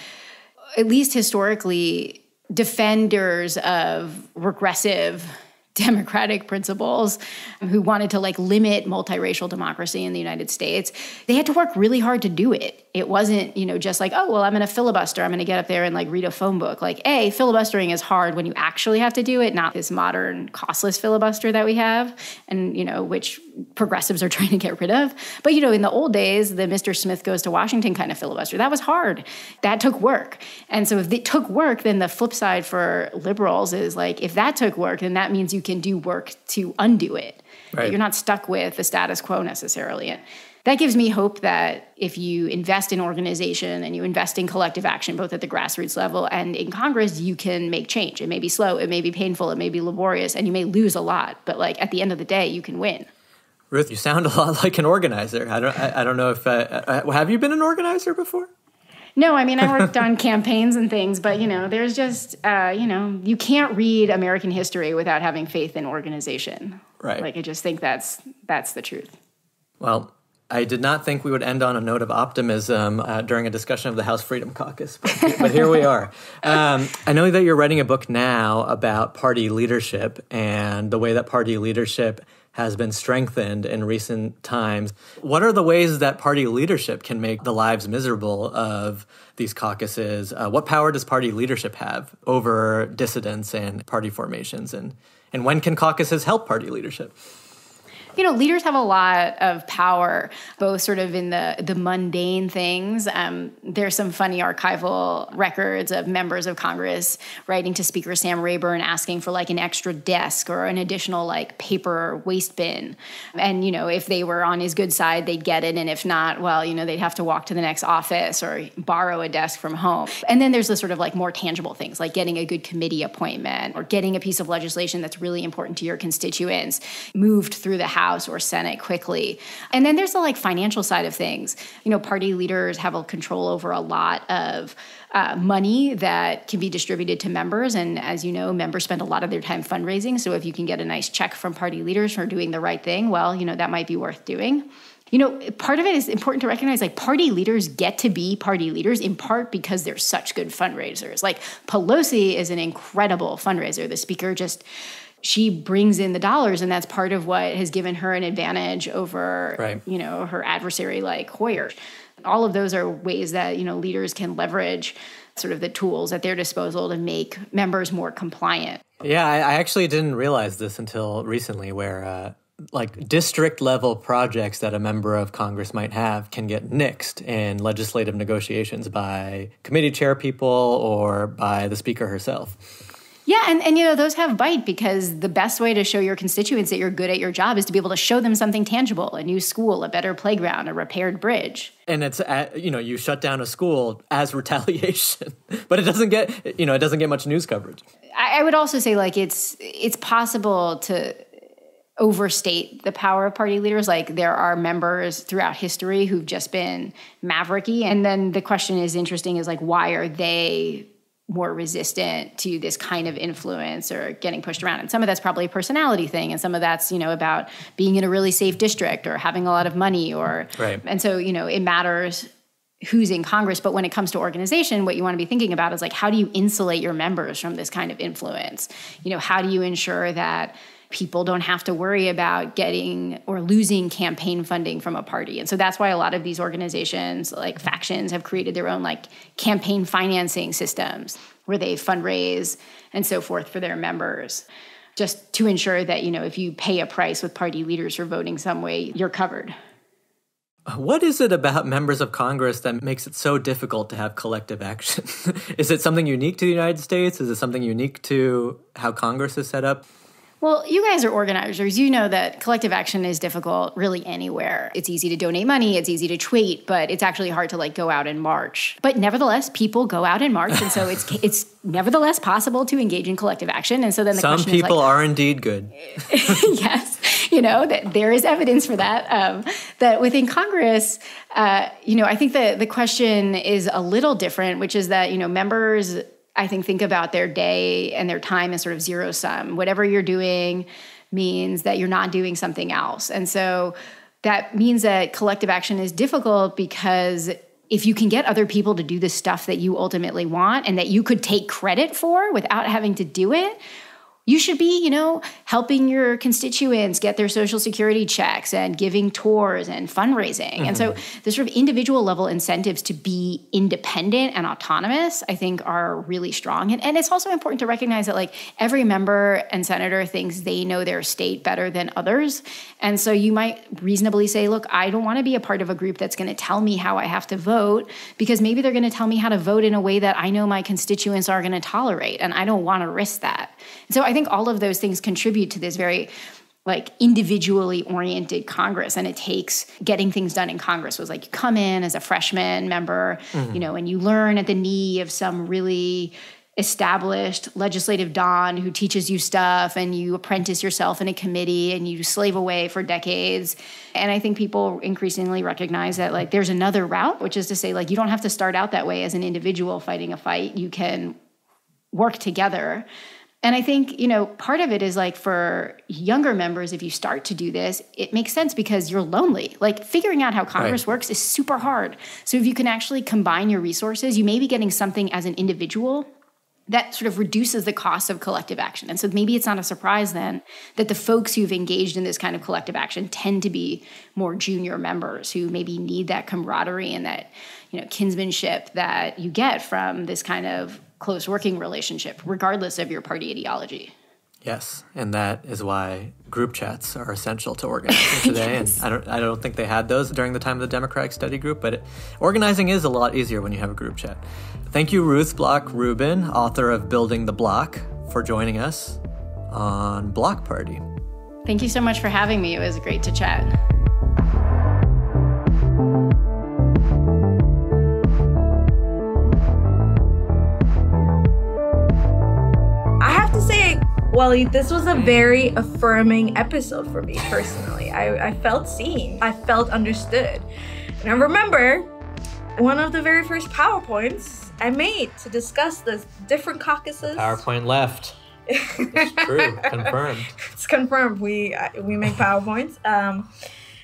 at least historically, defenders of regressive democratic principles who wanted to limit multiracial democracy in the United States, they had to work really hard to do it. It wasn't, just like, oh, well, I'm going to filibuster. I'm going to get up there and read a phone book. Filibustering is hard when you actually have to do it, not this modern costless filibuster that we have and, which progressives are trying to get rid of. But, in the old days, the Mr. Smith goes to Washington kind of filibuster, that was hard. That took work. And so if it took work, then the flip side for liberals is if that took work, then that means you can do work to undo it. Right. You're not stuck with the status quo necessarily. And that gives me hope that if you invest in organization and you invest in collective action, both at the grassroots level and in Congress, you can make change. It may be slow, it may be painful, it may be laborious, and you may lose a lot. But at the end of the day, you can win. Ruth, you sound a lot like an organizer. I don't know if have you been an organizer before? No, I mean, I worked on campaigns and things, but, there's just, you can't read American history without having faith in organization. Right. I just think that's the truth. Well, I did not think we would end on a note of optimism during a discussion of the House Freedom Caucus, but here we are. I know that you're writing a book now about party leadership and the way that party leadership has been strengthened in recent times. What are the ways that party leadership can make the lives miserable of these caucuses? What power does party leadership have over dissidents and party formations? And when can caucuses help party leadership? You know, leaders have a lot of power, both sort of in the mundane things. There's some funny archival records of members of Congress writing to Speaker Sam Rayburn asking for like an extra desk or an additional like paper waste bin. And, you know, if they were on his good side, they'd get it. And if not, well, you know, they'd have to walk to the next office or borrow a desk from home. And then there's the sort of like more tangible things like getting a good committee appointment or getting a piece of legislation that's really important to your constituents moved through the House or Senate quickly. And then there's the like financial side of things. You know, party leaders have a control over a lot of money that can be distributed to members. And as you know, members spend a lot of their time fundraising. So if you can get a nice check from party leaders for doing the right thing, well, you know, that might be worth doing. You know, part of it is important to recognize, like, party leaders get to be party leaders in part because they're such good fundraisers. Like, Pelosi is an incredible fundraiser. The speaker she brings in the dollars, and that's part of what has given her an advantage over, you know, her adversary like Hoyer. All of those are ways that, you know, leaders can leverage sort of the tools at their disposal to make members more compliant. Yeah, I actually didn't realize this until recently, where like district level projects that a member of Congress might have can get nixed in legislative negotiations by committee chair people or by the speaker herself. Yeah, and you know, those have bite because the best way to show your constituents that you're good at your job is to be able to show them something tangible, a new school, a better playground, a repaired bridge. And it's, you know, you shut down a school as retaliation, but it doesn't get much news coverage. I would also say, like, it's possible to overstate the power of party leaders. Like, there are members throughout history who've just been mavericky. And then the question is interesting is, like, why are they more resistant to this kind of influence or getting pushed around? And some of that's probably a personality thing. And some of that's, you know, about being in a really safe district or having a lot of money or, and so, you know, it matters who's in Congress. But when it comes to organization, what you want to be thinking about is, like, how do you insulate your members from this kind of influence? You know, how do you ensure that people don't have to worry about getting or losing campaign funding from a party? And so that's why a lot of these organizations, like factions, have created their own like campaign financing systems where they fundraise and so forth for their members, just to ensure that, you know, if you pay a price with party leaders for voting some way, you're covered. What is it about members of Congress that makes it so difficult to have collective action? Is it something unique to the United States? Is it something unique to how Congress is set up? Well, you guys are organizers. You know that collective action is difficult really anywhere. It's easy to donate money. It's easy to tweet, but it's actually hard to like go out and march. But nevertheless, people go out and march. And so it's nevertheless possible to engage in collective action. And so then the question is, some people are indeed good. Yes. You know, that there is evidence for that. That within Congress, you know, I think that the question is a little different, which is that, you know, members, I think about their day and their time as sort of zero sum. Whatever you're doing means that you're not doing something else. And so that means that collective action is difficult because if you can get other people to do the stuff that you ultimately want and that you could take credit for without having to do it, you should be, you know, helping your constituents get their Social Security checks and giving tours and fundraising. Mm-hmm. And so the sort of individual level incentives to be independent and autonomous, I think, are really strong. And it's also important to recognize that, like, every member and senator thinks they know their state better than others. And so you might reasonably say, look, I don't want to be a part of a group that's going to tell me how I have to vote, because maybe they're going to tell me how to vote in a way that I know my constituents are going to tolerate, and I don't want to risk that. And so I think all of those things contribute to this very like individually oriented Congress. And it takes getting things done in Congress was like you come in as a freshman member, you know, and you learn at the knee of some really established legislative don who teaches you stuff, and you apprentice yourself in a committee and you slave away for decades. And I think people increasingly recognize that like there's another route, which is to say, like, you don't have to start out that way as an individual fighting a fight. You can work together. And I think, you know, part of it is like for younger members, if you start to do this, it makes sense because you're lonely. Like figuring out how Congress works is super hard. So if you can actually combine your resources, you may be getting something as an individual that sort of reduces the cost of collective action. And so maybe it's not a surprise then that the folks who've engaged in this kind of collective action tend to be more junior members who maybe need that camaraderie and that, kinsmanship that you get from this kind of close working relationship, regardless of your party ideology. Yes, and that is why group chats are essential to organizing today. Yes. And I don't think they had those during the time of the Democratic Study Group, but organizing is a lot easier when you have a group chat. Thank you, Ruth Bloch Rubin, author of Building the Bloc, for joining us on Bloc Party. Thank you so much for having me. It was great to chat. Waleed, this was a very affirming episode for me personally. I felt seen. I felt understood. And I remember one of the very first PowerPoints I made to discuss the different caucuses. PowerPoint left. It's true. Confirmed. It's confirmed. We make PowerPoints.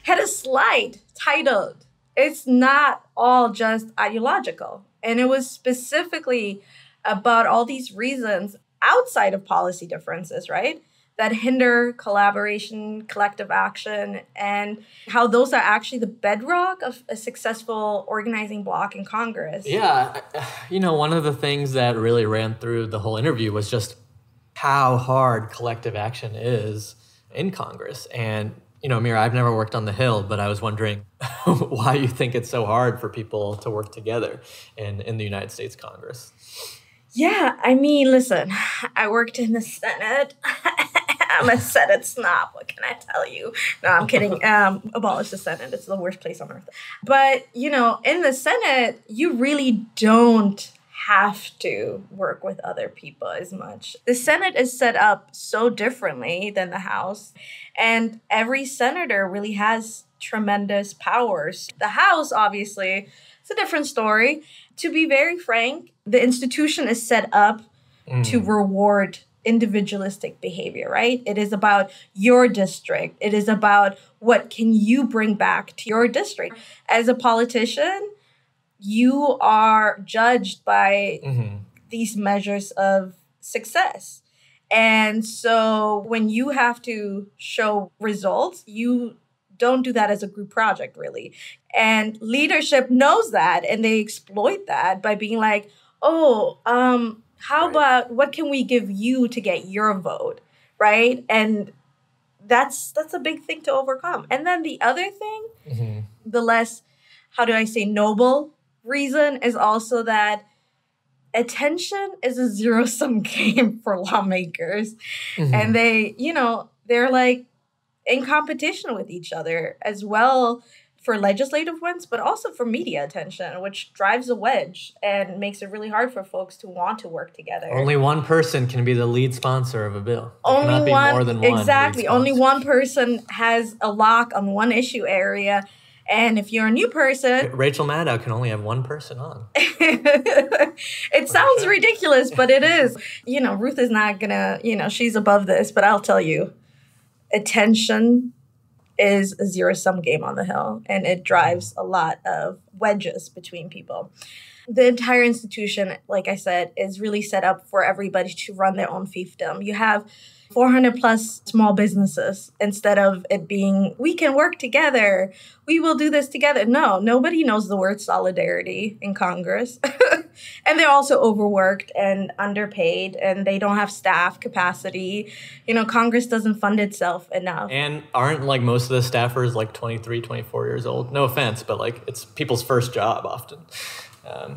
Had a slide titled, "It's not all just ideological." And it was specifically about all these reasons outside of policy differences, right, that hinder collaboration, collective action, and how those are actually the bedrock of a successful organizing bloc in Congress. Yeah, one of the things that really ran through the whole interview was just how hard collective action is in Congress. And, Amira, I've never worked on the Hill, but I was wondering why you think it's so hard for people to work together in the United States Congress. Yeah, listen, I worked in the Senate. I'm a Senate snob. What can I tell you? No, I'm kidding. Abolish the Senate. It's the worst place on earth. But, in the Senate, you really don't have to work with other people as much. The Senate is set up so differently than the House, and every senator really has tremendous powers. The House, obviously, it's a different story. To be very frank, the institution is set up to reward individualistic behavior, right? It is about your district. It is about what can you bring back to your district. As a politician, you are judged by these measures of success. And so when you have to show results, you don't do that as a group project, really. And leadership knows that, and they exploit that by being like, how about what can we give you to get your vote, right? And that's a big thing to overcome. And then the other thing, the less, noble reason is also that attention is a zero-sum game for lawmakers. And they, they're like in competition with each other as well for legislative ones, but also for media attention, which drives a wedge and makes it really hard for folks to want to work together. Only one person can be the lead sponsor of a bill. There cannot be more than one. Exactly. Only one person has a lock on one issue area. And if you're a new person... Rachel Maddow can only have one person on. It sounds ridiculous, but it is. Ruth is not going to, she's above this, but I'll tell you, attention is a zero-sum game on the Hill, and it drives a lot of wedges between people. The entire institution, like I said, is really set up for everybody to run their own fiefdom. You have 400 plus small businesses instead of it being, we can work together, we will do this together. No, nobody knows the word solidarity in Congress. And they're also overworked and underpaid, and they don't have staff capacity. Congress doesn't fund itself enough. And aren't most of the staffers 23, 24 years old? No offense, but it's people's first job often.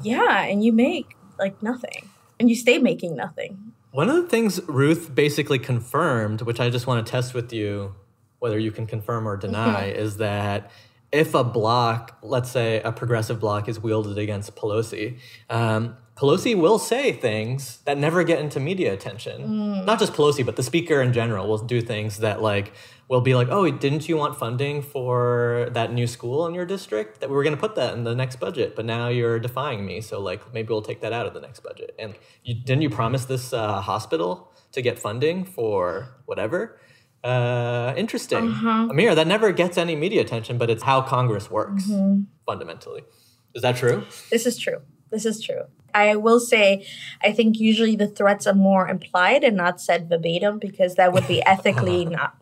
Yeah, and you make nothing, and you stay making nothing. One of the things Ruth basically confirmed, which I just want to test with you, whether you can confirm or deny, is that if a bloc, let's say a progressive bloc, is wielded against Pelosi, Pelosi will say things that never get into media attention. Not just Pelosi, but the speaker in general will do things that will be like, oh, didn't you want funding for that new school in your district? That we were going to put that in the next budget, but now you're defying me. So maybe we'll take that out of the next budget. And didn't you promise this hospital to get funding for whatever? Interesting. Amira, that never gets any media attention, but it's how Congress works fundamentally. Is that true? This is true. I will say, I think usually the threats are more implied and not said verbatim, because that would be ethically not,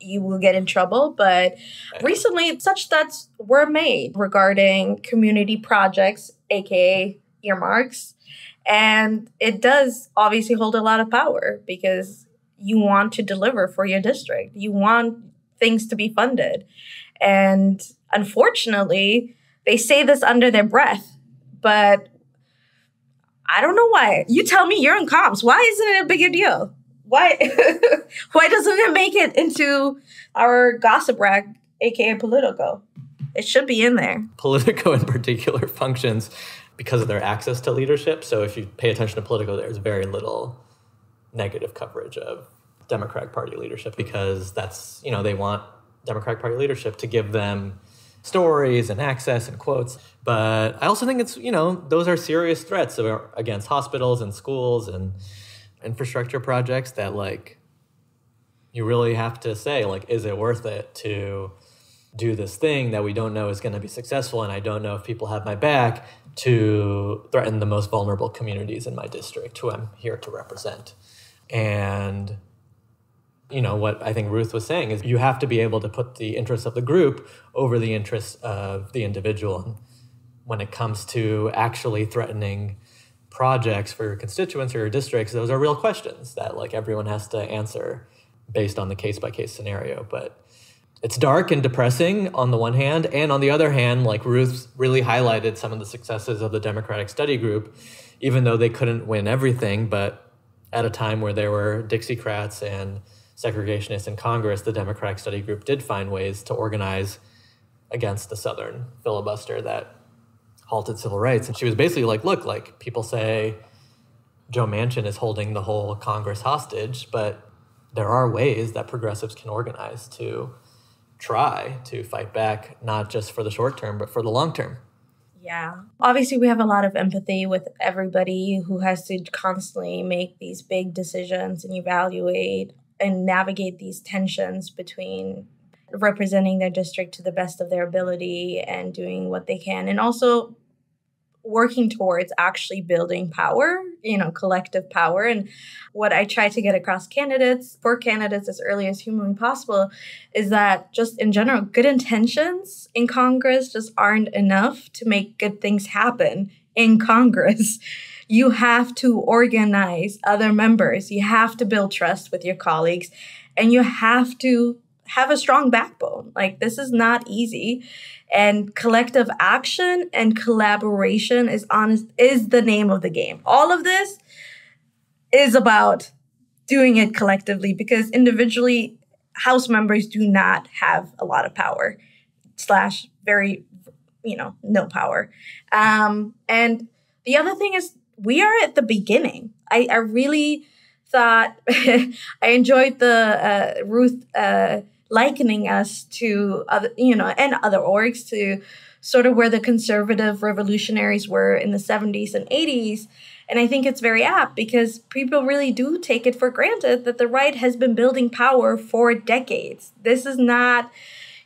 you will get in trouble. But recently, such threats were made regarding community projects, aka earmarks. And it does obviously hold a lot of power, because you want to deliver for your district. You want things to be funded. And unfortunately, they say this under their breath, but I don't know why. You tell me, you're in comms. Why isn't it a bigger deal? Why why doesn't it make it into our gossip rag, aka Politico? It should be in there. Politico in particular functions because of their access to leadership. So if you pay attention to Politico, there's very little negative coverage of Democratic Party leadership, because that's, they want Democratic Party leadership to give them stories and access and quotes. But I also think it's, those are serious threats against hospitals and schools and infrastructure projects that, you really have to say, is it worth it to do this thing that we don't know is going to be successful, and I don't know if people have my back, to threaten the most vulnerable communities in my district, who I'm here to represent. And what I think Ruth was saying is you have to be able to put the interests of the group over the interests of the individual. And when it comes to actually threatening projects for your constituents or your districts, those are real questions that everyone has to answer based on the case-by-case scenario. But it's dark and depressing on the one hand, and on the other hand, Ruth really highlighted some of the successes of the Democratic Study Group, even though they couldn't win everything. But at a time where there were Dixiecrats and segregationists in Congress, the Democratic Study Group did find ways to organize against the Southern filibuster that halted civil rights. And she was basically look, people say Joe Manchin is holding the whole Congress hostage, but there are ways that progressives can organize to try to fight back, not just for the short term, but for the long term. Yeah. Obviously, we have a lot of empathy with everybody who has to constantly make these big decisions and evaluate and navigate these tensions between representing their district to the best of their ability and doing what they can, and also working towards actually building power, collective power. And what I try to get across for candidates as early as humanly possible is that just in general, good intentions in Congress just aren't enough to make good things happen in Congress. You have to organize other members. You have to build trust with your colleagues, and you have to have a strong backbone. This is not easy. And collective action and collaboration is the name of the game. All of this is about doing it collectively, because individually, House members do not have a lot of power / very, no power. And the other thing is, we are at the beginning. I really thought I enjoyed the Ruth likening us to other, and other orgs to sort of where the conservative revolutionaries were in the 70s and 80s. And I think it's very apt, because people really do take it for granted that the right has been building power for decades. This is not,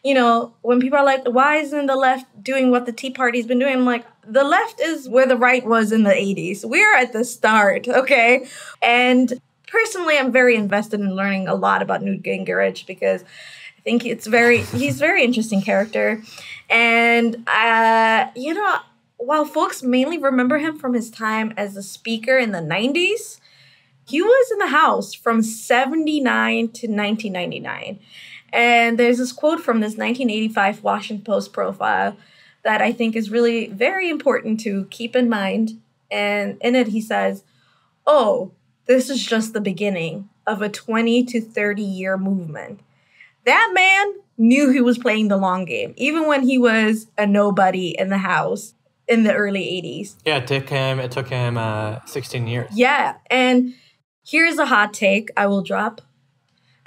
when people are like, why isn't the left doing what the Tea Party's been doing? I'm like, the left is where the right was in the 80s. We're at the start, okay? And personally, I'm very invested in learning a lot about Newt Gingrich, because I think he's a very interesting character. And, while folks mainly remember him from his time as a speaker in the 90s, he was in the House from 79 to 1999. And there's this quote from this 1985 Washington Post profile that I think is really very important to keep in mind. And in it, he says, "Oh, this is just the beginning of a 20 to 30-year movement." That man knew he was playing the long game, even when he was a nobody in the House in the early 80s. Yeah, it took him 16 years. Yeah, and here's a hot take I will drop.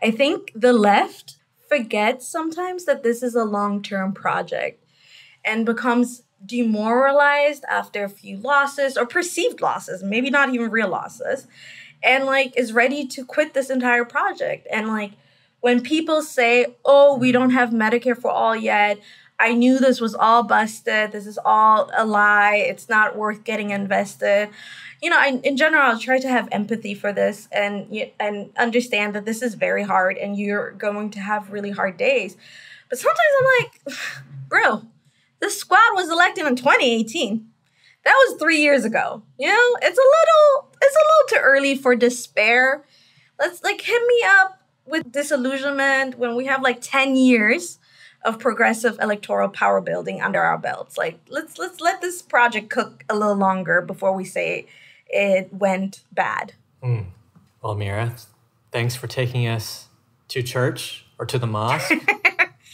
I think the left forgets sometimes that this is a long-term project and becomes demoralized after a few losses or perceived losses, maybe not even real losses, and is ready to quit this entire project. And when people say, "Oh, we don't have Medicare for all yet," I knew this was all busted. This is all a lie. It's not worth getting invested. You know, in general, I'll try to have empathy for this and understand that this is very hard and you're going to have really hard days. But sometimes I'm like, bro, this squad was elected in 2018. That was 3 years ago. You know, it's a little too early for despair. Let's hit me up with disillusionment when we have 10 years of progressive electoral power building under our belts. Let's let this project cook a little longer before we say it went bad. Well, Amira, thanks for taking us to church or to the mosque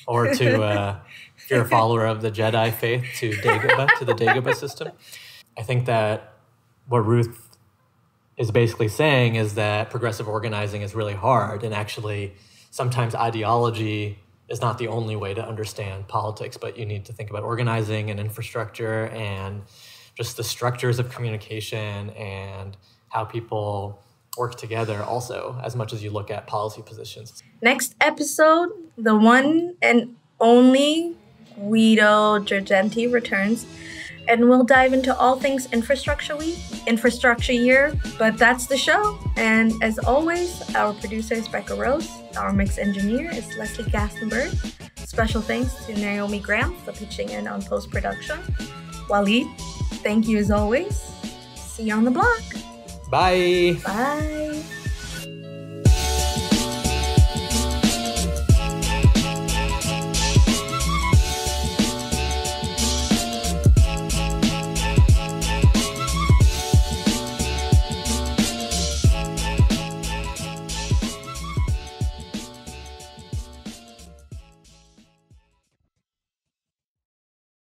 or to, if you're a follower of the Jedi faith, to Dagobah, to the Dagobah system. I think that what Ruth is basically saying is that progressive organizing is really hard, and actually sometimes ideology is not the only way to understand politics, but you need to think about organizing and infrastructure and just the structures of communication and how people work together also, as much as you look at policy positions. Next episode, the one and only Guido Girgenti returns, and we'll dive into all things Infrastructure Week, Infrastructure Year, but that's the show. And as always, our producer is Becca Rose. Our mix engineer is Leslie Gastenberg. Special thanks to Naomi Graham for pitching in on post-production. Waleed, thank you as always. See you on the block. Bye. Bye.